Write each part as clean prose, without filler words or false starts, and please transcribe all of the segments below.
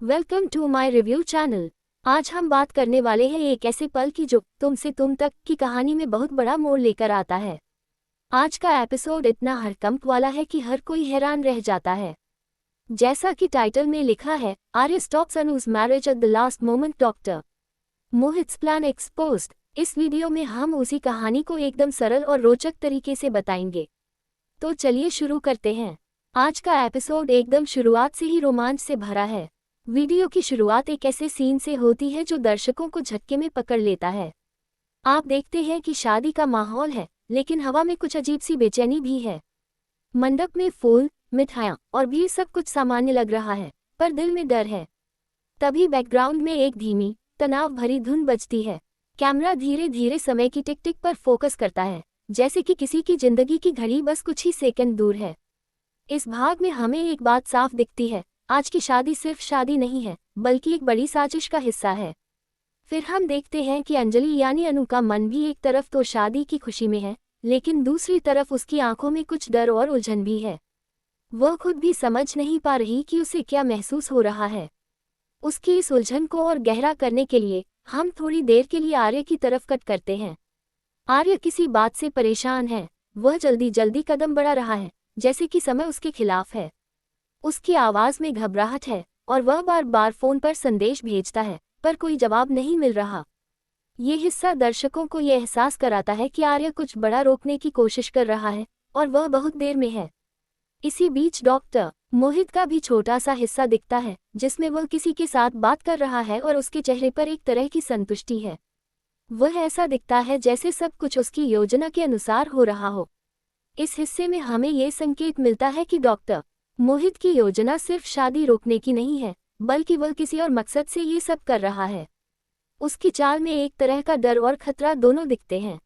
Welcome to my review channel. आज हम बात करने वाले हैं एक ऐसे पल की जो तुम से तुम तक की कहानी में बहुत बड़ा मोड़ लेकर आता है। आज का एपिसोड इतना हड़कंप वाला है कि हर कोई हैरान रह जाता है। जैसा कि टाइटल में लिखा है, Arya stops Anuj marriage at the last moment, doctor Mohit's plan exposed. इस वीडियो में हम उसी कहानी को एकदम सरल और रोचक तरीके से बताएंगे। तो चलिए शुरू करते हैं। आज का एपिसोड एकदम शुरुआत से ही रोमांच से भरा है। वीडियो की शुरुआत एक ऐसे सीन से होती है जो दर्शकों को झटके में पकड़ लेता है। आप देखते हैं कि शादी का माहौल है, लेकिन हवा में कुछ अजीब सी बेचैनी भी है। मंडप में फूल, मिठाइयाँ और भीड़ सब कुछ सामान्य लग रहा है, पर दिल में डर है। तभी बैकग्राउंड में एक धीमी, तनाव भरी धुन बजती है। कैमरा धीरे धीरे समय की टिक टिक पर फोकस करता है, जैसे कि किसी की जिंदगी की घड़ी बस कुछ ही सेकंड दूर है। इस भाग में हमें एक बात साफ दिखती है, आज की शादी सिर्फ शादी नहीं है, बल्कि एक बड़ी साजिश का हिस्सा है। फिर हम देखते हैं कि अंजलि यानी अनु का मन भी एक तरफ तो शादी की खुशी में है, लेकिन दूसरी तरफ उसकी आंखों में कुछ डर और उलझन भी है। वह खुद भी समझ नहीं पा रही कि उसे क्या महसूस हो रहा है। उसकी इस उलझन को और गहरा करने के लिए हम थोड़ी देर के लिए आर्य की तरफ कट करते हैं। आर्य किसी बात से परेशान है। वह जल्दी जल्दी कदम बढ़ा रहा है, जैसे कि समय उसके खिलाफ है। उसकी आवाज में घबराहट है और वह बार बार फोन पर संदेश भेजता है, पर कोई जवाब नहीं मिल रहा। ये हिस्सा दर्शकों को यह एहसास कराता है कि आर्य कुछ बड़ा रोकने की कोशिश कर रहा है और वह बहुत देर में है। इसी बीच डॉक्टर मोहित का भी छोटा सा हिस्सा दिखता है, जिसमें वह किसी के साथ बात कर रहा है और उसके चेहरे पर एक तरह की संतुष्टि है। वह ऐसा दिखता है जैसे सब कुछ उसकी योजना के अनुसार हो रहा हो। इस हिस्से में हमें ये संकेत मिलता है कि डॉक्टर मोहित की योजना सिर्फ शादी रोकने की नहीं है, बल्कि वह किसी और मकसद से ये सब कर रहा है। उसकी चाल में एक तरह का डर और खतरा दोनों दिखते हैं।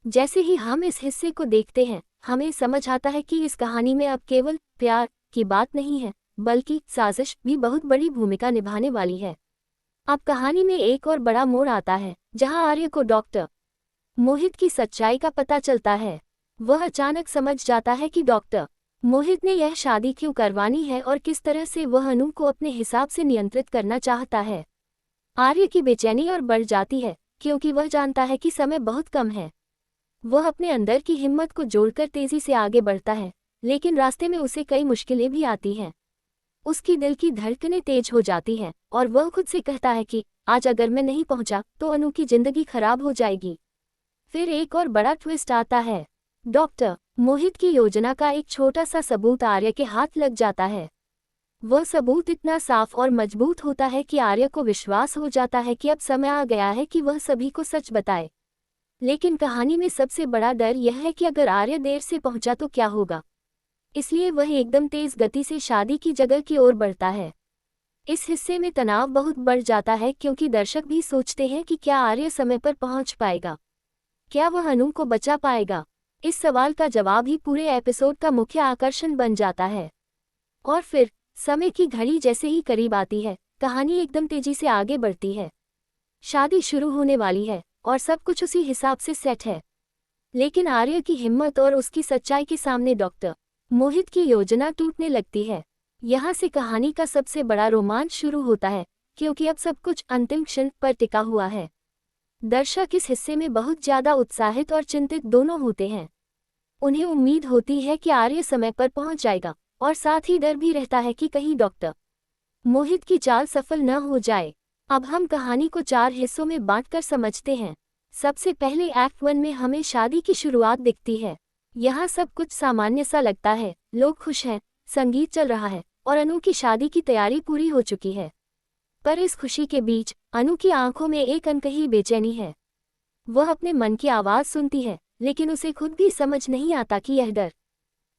जैसे ही हम इस हिस्से को देखते हैं, हमें समझ आता है कि इस कहानी में अब केवल प्यार की बात नहीं है, बल्कि साजिश भी बहुत बड़ी भूमिका निभाने वाली है। अब कहानी में एक और बड़ा मोड़ आता है, जहां आर्य को डॉक्टर मोहित की सच्चाई का पता चलता है। वह अचानक समझ जाता है कि डॉक्टर मोहित ने यह शादी क्यों करवानी है और किस तरह से वह अनु को अपने हिसाब से नियंत्रित करना चाहता है। आर्य की बेचैनी और बढ़ जाती है, क्योंकि वह जानता है कि समय बहुत कम है। वह अपने अंदर की हिम्मत को जोड़कर तेजी से आगे बढ़ता है, लेकिन रास्ते में उसे कई मुश्किलें भी आती हैं। उसकी दिल की धड़कनें तेज हो जाती हैं और वह खुद से कहता है कि आज अगर मैं नहीं पहुंचा तो अनु की जिंदगी खराब हो जाएगी। फिर एक और बड़ा ट्विस्ट आता है। डॉक्टर मोहित की योजना का एक छोटा सा सबूत आर्य के हाथ लग जाता है। वह सबूत इतना साफ और मजबूत होता है कि आर्य को विश्वास हो जाता है कि अब समय आ गया है कि वह सभी को सच बताए। लेकिन कहानी में सबसे बड़ा डर यह है कि अगर आर्य देर से पहुंचा तो क्या होगा। इसलिए वह एकदम तेज गति से शादी की जगह की ओर बढ़ता है। इस हिस्से में तनाव बहुत बढ़ जाता है, क्योंकि दर्शक भी सोचते हैं कि क्या आर्य समय पर पहुंच पाएगा, क्या वह अनु को बचा पाएगा। इस सवाल का जवाब ही पूरे एपिसोड का मुख्य आकर्षण बन जाता है। और फिर समय की घड़ी जैसे ही करीब आती है, कहानी एकदम तेजी से आगे बढ़ती है। शादी शुरू होने वाली है और सब कुछ उसी हिसाब से सेट है। लेकिन आर्य की हिम्मत और उसकी सच्चाई के सामने डॉक्टर मोहित की योजना टूटने लगती है। यहाँ से कहानी का सबसे बड़ा रोमांच शुरू होता है, क्योंकि अब सब कुछ अंतिम क्षण पर टिका हुआ है। दर्शक इस हिस्से में बहुत ज्यादा उत्साहित और चिंतित दोनों होते हैं। उन्हें उम्मीद होती है कि आर्य समय पर पहुंच जाएगा, और साथ ही डर भी रहता है कि कहीं डॉक्टर मोहित की चाल सफल न हो जाए। अब हम कहानी को 4 हिस्सों में बांटकर समझते हैं। सबसे पहले एक्ट 1 में हमें शादी की शुरुआत दिखती है। यहाँ सब कुछ सामान्य सा लगता है, लोग खुश हैं, संगीत चल रहा है और अनु की शादी की तैयारी पूरी हो चुकी है। पर इस खुशी के बीच अनु की आंखों में एक अनकही बेचैनी है। वह अपने मन की आवाज सुनती है, लेकिन उसे खुद भी समझ नहीं आता कि यह डर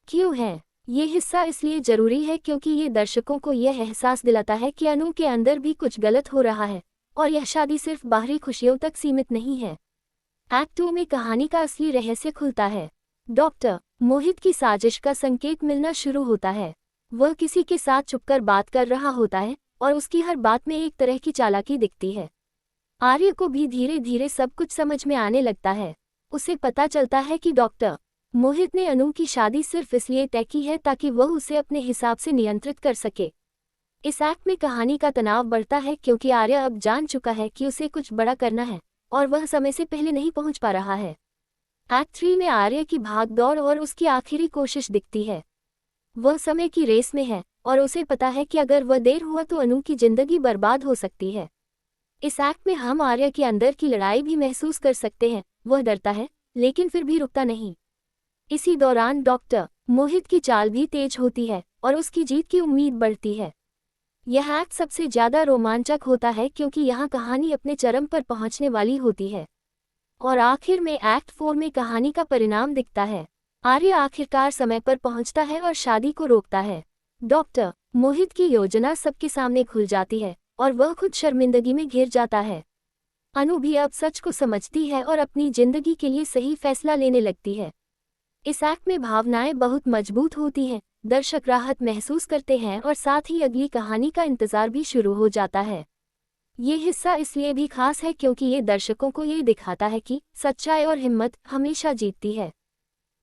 क्यों है। ये हिस्सा इसलिए जरूरी है क्योंकि ये दर्शकों को यह एहसास दिलाता है कि अनु के अंदर भी कुछ गलत हो रहा है और यह शादी सिर्फ बाहरी खुशियों तक सीमित नहीं है। एक्ट 2 में कहानी का असली रहस्य खुलता है। डॉक्टर मोहित की साजिश का संकेत मिलना शुरू होता है। वह किसी के साथ छुपकर बात कर रहा होता है और उसकी हर बात में एक तरह की चालाकी दिखती है। आर्य को भी धीरे धीरे सब कुछ समझ में आने लगता है। उसे पता चलता है कि डॉक्टर मोहित ने अनु की शादी सिर्फ इसलिए तय की है ताकि वह उसे अपने हिसाब से नियंत्रित कर सके। इस एक्ट में कहानी का तनाव बढ़ता है क्योंकि आर्य अब जान चुका है कि उसे कुछ बड़ा करना है और वह समय से पहले नहीं पहुंच पा रहा है। एक्ट 3 में आर्य की भागदौड़ और उसकी आखिरी कोशिश दिखती है। वह समय की रेस में है और उसे पता है कि अगर वह देर हुआ तो अनु की जिंदगी बर्बाद हो सकती है। इस एक्ट में हम आर्य के अंदर की लड़ाई भी महसूस कर सकते हैं। वह डरता है लेकिन फिर भी रुकता नहीं। इसी दौरान डॉक्टर मोहित की चाल भी तेज होती है और उसकी जीत की उम्मीद बढ़ती है। यह एक्ट सबसे ज्यादा रोमांचक होता है क्योंकि यहाँ कहानी अपने चरम पर पहुंचने वाली होती है और आखिर में एक्ट 4 में कहानी का परिणाम दिखता है। आर्य आखिरकार समय पर पहुंचता है और शादी को रोकता है। डॉक्टर मोहित की योजना सबके सामने खुल जाती है और वह खुद शर्मिंदगी में घिर जाता है। अनु भी अब सच को समझती है और अपनी जिंदगी के लिए सही फैसला लेने लगती है। इस एक्ट में भावनाएं बहुत मजबूत होती हैं, दर्शक राहत महसूस करते हैं और साथ ही अगली कहानी का इंतजार भी शुरू हो जाता है। ये हिस्सा इसलिए भी खास है क्योंकि ये दर्शकों को ये दिखाता है कि सच्चाई और हिम्मत हमेशा जीतती है।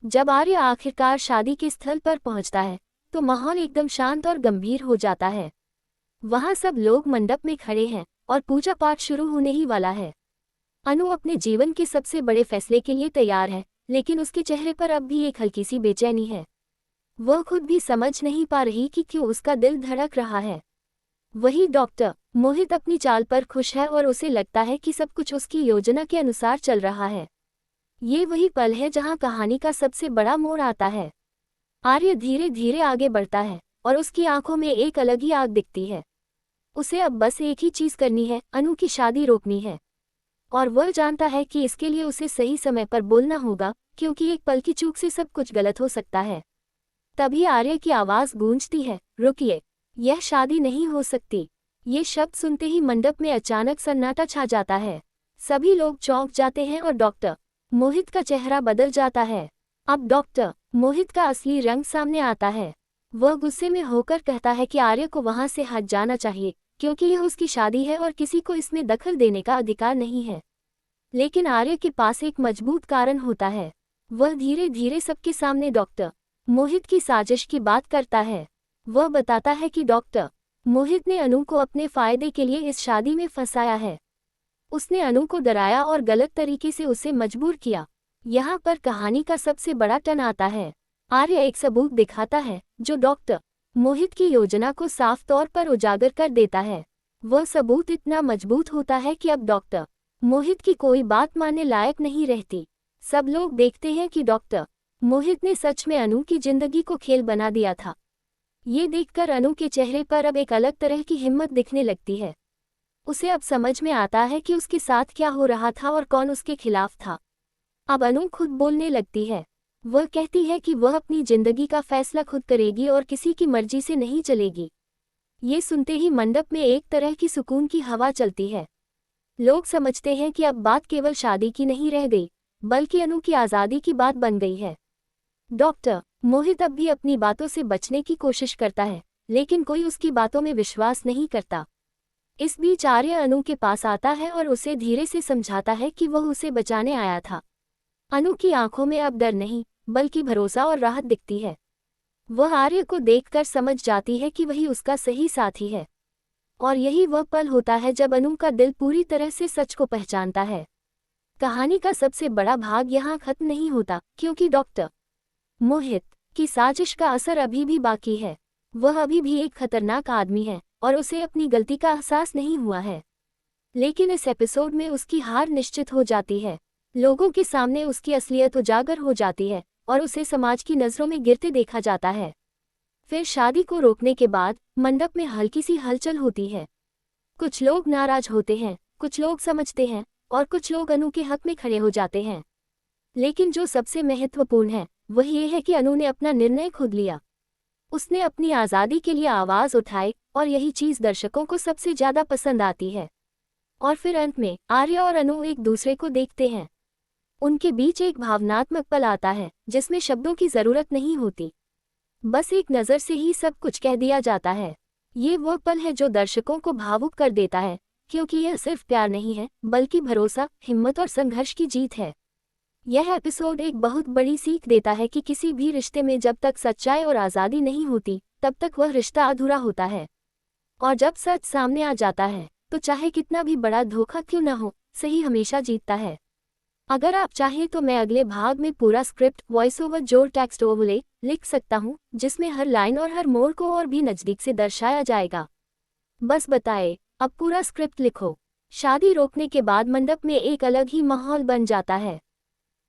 जब आर्य आखिरकार शादी के स्थल पर पहुंचता है तो माहौल एकदम शांत और गंभीर हो जाता है। वहां सब लोग मंडप में खड़े हैं और पूजा पाठ शुरू होने ही वाला है। अनु अपने जीवन के सबसे बड़े फैसले के लिए तैयार है, लेकिन उसके चेहरे पर अब भी एक हल्की सी बेचैनी है। वह खुद भी समझ नहीं पा रही कि क्यों उसका दिल धड़क रहा है। वही डॉक्टर मोहित अपनी चाल पर खुश है और उसे लगता है कि सब कुछ उसकी योजना के अनुसार चल रहा है। ये वही पल है जहां कहानी का सबसे बड़ा मोड़ आता है। आर्य धीरे धीरे आगे बढ़ता है और उसकी आंखों में एक अलग ही आग दिखती है। उसे अब बस एक ही चीज करनी है, अनु की शादी रोकनी है। और वह जानता है कि इसके लिए उसे सही समय पर बोलना होगा, क्योंकि एक पल की चूक से सब कुछ गलत हो सकता है। तभी आर्य की आवाज गूंजती है, रुकिए, यह शादी नहीं हो सकती। ये शब्द सुनते ही मंडप में अचानक सन्नाटा छा जाता है। सभी लोग चौंक जाते हैं और डॉक्टर मोहित का चेहरा बदल जाता है। अब डॉक्टर मोहित का असली रंग सामने आता है। वह गुस्से में होकर कहता है कि आर्य को वहां से हट जाना चाहिए, क्योंकि यह उसकी शादी है और किसी को इसमें दखल देने का अधिकार नहीं है। लेकिन आर्य के पास एक मजबूत कारण होता है। वह धीरे धीरे सबके सामने डॉक्टर मोहित की साजिश की बात करता है। वह बताता है कि डॉक्टर मोहित ने अनु को अपने फायदे के लिए इस शादी में फंसाया है। उसने अनु को डराया और गलत तरीके से उसे मजबूर किया। यहाँ पर कहानी का सबसे बड़ा टर्न आता है। आर्य एक सबूत दिखाता है जो डॉक्टर मोहित की योजना को साफ तौर पर उजागर कर देता है। वह सबूत इतना मजबूत होता है कि अब डॉक्टर मोहित की कोई बात मानने लायक नहीं रहती। सब लोग देखते हैं कि डॉक्टर मोहित ने सच में अनु की जिंदगी को खेल बना दिया था। ये देखकर अनु के चेहरे पर अब एक अलग तरह की हिम्मत दिखने लगती है। उसे अब समझ में आता है कि उसके साथ क्या हो रहा था और कौन उसके खिलाफ था। अब अनु खुद बोलने लगती है। वह कहती है कि वह अपनी जिंदगी का फैसला खुद करेगी और किसी की मर्जी से नहीं चलेगी। ये सुनते ही मंडप में एक तरह की सुकून की हवा चलती है। लोग समझते हैं कि अब बात केवल शादी की नहीं रह गई, बल्कि अनु की आज़ादी की बात बन गई है। डॉक्टर मोहित अब भी अपनी बातों से बचने की कोशिश करता है, लेकिन कोई उसकी बातों में विश्वास नहीं करता। इस बीच आर्य अनु के पास आता है और उसे धीरे से समझाता है कि वह उसे बचाने आया था। अनु की आंखों में अब डर नहीं, बल्कि भरोसा और राहत दिखती है। वह आर्य को देखकर समझ जाती है कि वही उसका सही साथी है। और यही वह पल होता है जब अनु का दिल पूरी तरह से सच को पहचानता है। कहानी का सबसे बड़ा भाग यहाँ खत्म नहीं होता, क्योंकि डॉक्टर मोहित की साजिश का असर अभी भी बाकी है। वह अभी भी एक खतरनाक आदमी है और उसे अपनी गलती का एहसास नहीं हुआ है। लेकिन इस एपिसोड में उसकी हार निश्चित हो जाती है। लोगों के सामने उसकी असलियत उजागर हो जाती है और उसे समाज की नज़रों में गिरते देखा जाता है। फिर शादी को रोकने के बाद मंडप में हल्की सी हलचल होती है। कुछ लोग नाराज होते हैं, कुछ लोग समझते हैं और कुछ लोग अनु के हक में खड़े हो जाते हैं। लेकिन जो सबसे महत्वपूर्ण है वह ये है कि अनु ने अपना निर्णय खुद लिया। उसने अपनी आज़ादी के लिए आवाज़ उठाई और यही चीज़ दर्शकों को सबसे ज़्यादा पसंद आती है। और फिर अंत में आर्य और अनु एक दूसरे को देखते हैं। उनके बीच एक भावनात्मक पल आता है जिसमें शब्दों की ज़रूरत नहीं होती, बस एक नज़र से ही सब कुछ कह दिया जाता है। ये वह पल है जो दर्शकों को भावुक कर देता है, क्योंकि यह सिर्फ प्यार नहीं है, बल्कि भरोसा, हिम्मत और संघर्ष की जीत है। यह एपिसोड एक बहुत बड़ी सीख देता है कि किसी भी रिश्ते में जब तक सच्चाई और आज़ादी नहीं होती, तब तक वह रिश्ता अधूरा होता है। और जब सच सामने आ जाता है तो चाहे कितना भी बड़ा धोखा क्यों न हो, सही हमेशा जीतता है। अगर आप चाहें तो मैं अगले भाग में पूरा स्क्रिप्ट वॉइस ओवर जोर टेक्स्ट ओवरले लिख सकता हूँ, जिसमें हर लाइन और हर मोड़ को और भी नज़दीक से दर्शाया जाएगा। बस बताए, अब पूरा स्क्रिप्ट लिखो। शादी रोकने के बाद मंडप में एक अलग ही माहौल बन जाता है।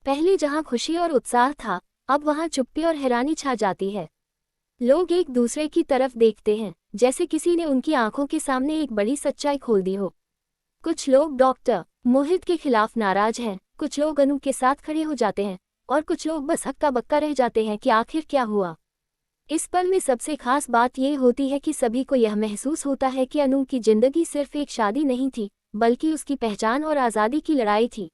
पहले जहाँ खुशी और उत्साह था, अब वहाँ चुप्पी और हैरानी छा जाती है। लोग एक दूसरे की तरफ देखते हैं, जैसे किसी ने उनकी आंखों के सामने एक बड़ी सच्चाई खोल दी हो। कुछ लोग डॉक्टर मोहित के खिलाफ नाराज हैं, कुछ लोग अनु के साथ खड़े हो जाते हैं और कुछ लोग बस हक्का बक्का रह जाते हैं कि आखिर क्या हुआ। इस पल में सबसे खास बात यह होती है कि सभी को यह महसूस होता है कि अनु की जिंदगी सिर्फ एक शादी नहीं थी, बल्कि उसकी पहचान और आज़ादी की लड़ाई थी।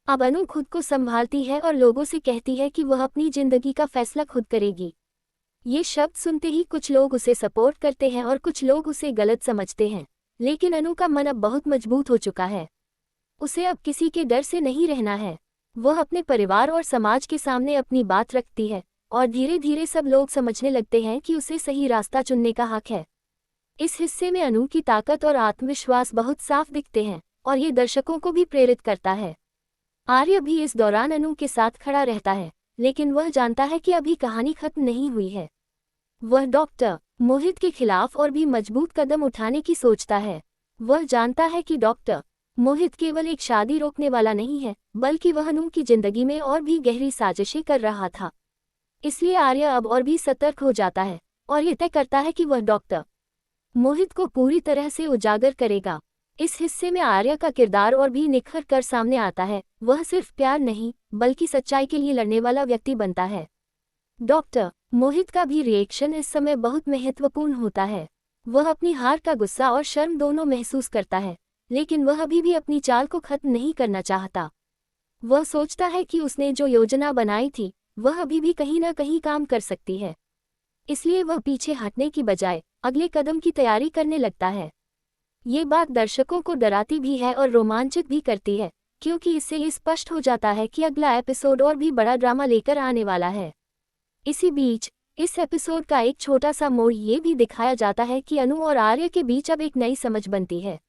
अब अनु खुद को संभालती है और लोगों से कहती है कि वह अपनी जिंदगी का फैसला खुद करेगी। ये शब्द सुनते ही कुछ लोग उसे सपोर्ट करते हैं और कुछ लोग उसे गलत समझते हैं, लेकिन अनु का मन अब बहुत मजबूत हो चुका है। उसे अब किसी के डर से नहीं रहना है। वह अपने परिवार और समाज के सामने अपनी बात रखती है और धीरे धीरे सब लोग समझने लगते हैं कि उसे सही रास्ता चुनने का हक है। इस हिस्से में अनु की ताकत और आत्मविश्वास बहुत साफ दिखते हैं और ये दर्शकों को भी प्रेरित करता है। आर्य भी इस दौरान अनु के साथ खड़ा रहता है, लेकिन वह जानता है कि अभी कहानी खत्म नहीं हुई है। वह डॉक्टर मोहित के खिलाफ और भी मजबूत कदम उठाने की सोचता है। वह जानता है कि डॉक्टर मोहित केवल एक शादी रोकने वाला नहीं है, बल्कि वह अनु की जिंदगी में और भी गहरी साजिशें कर रहा था। इसलिए आर्य अब और भी सतर्क हो जाता है और ये तय करता है कि वह डॉक्टर मोहित को पूरी तरह से उजागर करेगा। इस हिस्से में आर्य का किरदार और भी निखर कर सामने आता है। वह सिर्फ प्यार नहीं, बल्कि सच्चाई के लिए लड़ने वाला व्यक्ति बनता है। डॉक्टर मोहित का भी रिएक्शन इस समय बहुत महत्वपूर्ण होता है। वह अपनी हार का गुस्सा और शर्म दोनों महसूस करता है, लेकिन वह अभी भी अपनी चाल को खत्म नहीं करना चाहता। वह सोचता है कि उसने जो योजना बनाई थी वह अभी भी कहीं ना कहीं काम कर सकती है। इसलिए वह पीछे हटने की बजाय अगले कदम की तैयारी करने लगता है। ये बात दर्शकों को डराती भी है और रोमांचित भी करती है, क्योंकि इससे ये स्पष्ट हो जाता है कि अगला एपिसोड और भी बड़ा ड्रामा लेकर आने वाला है। इसी बीच इस एपिसोड का एक छोटा सा मोड़ ये भी दिखाया जाता है कि अनु और आर्य के बीच अब एक नई समझ बनती है।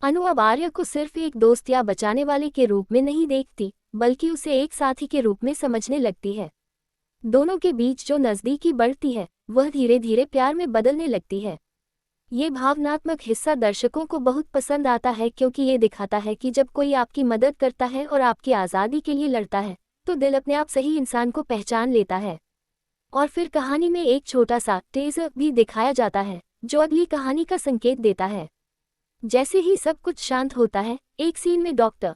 अनु अब आर्य को सिर्फ एक दोस्त या बचाने वाले के रूप में नहीं देखती, बल्कि उसे एक साथी के रूप में समझने लगती है। दोनों के बीच जो नज़दीकी बढ़ती है वह धीरे धीरे प्यार में बदलने लगती है। ये भावनात्मक हिस्सा दर्शकों को बहुत पसंद आता है, क्योंकि ये दिखाता है कि जब कोई आपकी मदद करता है और आपकी आज़ादी के लिए लड़ता है तो दिल अपने आप सही इंसान को पहचान लेता है। और फिर कहानी में एक छोटा सा टीजर भी दिखाया जाता है जो अगली कहानी का संकेत देता है। जैसे ही सब कुछ शांत होता है, एक सीन में डॉक्टर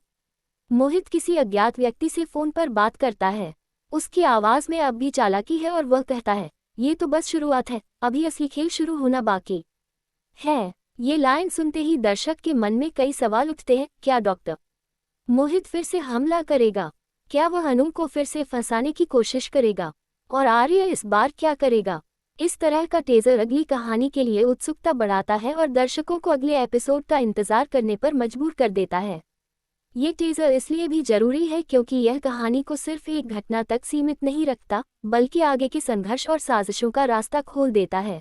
मोहित किसी अज्ञात व्यक्ति से फोन पर बात करता है। उसकी आवाज़ में अब भी चालाकी है और वह कहता है, ये तो बस शुरुआत है, अभी असली खेल शुरू होना बाकी है। ये लाइन सुनते ही दर्शक के मन में कई सवाल उठते हैं। क्या डॉक्टर मोहित फिर से हमला करेगा? क्या वह अनु को फिर से फंसाने की कोशिश करेगा? और आर्य इस बार क्या करेगा? इस तरह का टीजर अगली कहानी के लिए उत्सुकता बढ़ाता है और दर्शकों को अगले एपिसोड का इंतजार करने पर मजबूर कर देता है। ये टीजर इसलिए भी जरूरी है क्योंकि यह कहानी को सिर्फ एक घटना तक सीमित नहीं रखता, बल्कि आगे के संघर्ष और साजिशों का रास्ता खोल देता है।